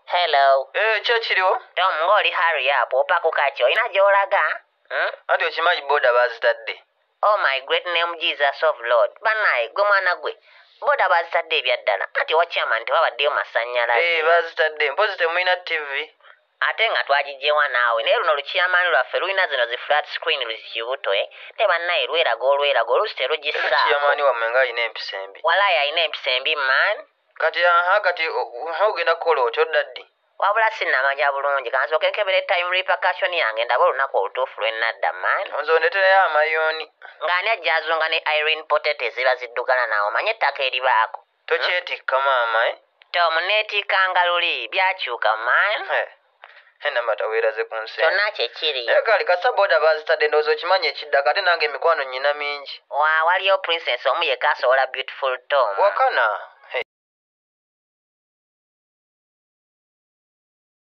Hello. Kyekiriwo? Tom ng'oli hurry up opa ku kaki olina gy'olaga? Anti okimanyi boda bazitadde. Oh my great name Jesus of Lord. Banaye gwe mwana gwe. Boda bazitadde ebyaddala. Anti wakyama nti babaddeyo masannyalaze. Bazitadde. Mpozi temulina TV. Ate nga twagijjewa naawe naye luno lukyamaani lwaffe lulina zino zi flat screen luzikibuto ne bannaye lweraga oluusi terugissaako. Kyamaani wammwe nga alina empisa embi. Walayi alina empisa embi man. Kati ogenda kukola otyo odda ddi? Wabula sinnamanya bulungi kansooke nkebere time repercussion yange ndabe olunaku olutuufu lwe nnadda man. Onzondeterayo amayuuni. Ng'ani ajja azunga ne Irene Potato eziba ziddugala naawe omanye ettaka eribaako. Tokyetikka maama Tom neetiikanga luli byakyuka man. Enamata weeraze ku nsi. Kyonna kye kiri. Kale kasa boda bazitadde ndowooza okimanyi ekidda ate nange emikwano nnyina mingi. Waliyo princess omu yekka asobola beautiful Tom. Wakana.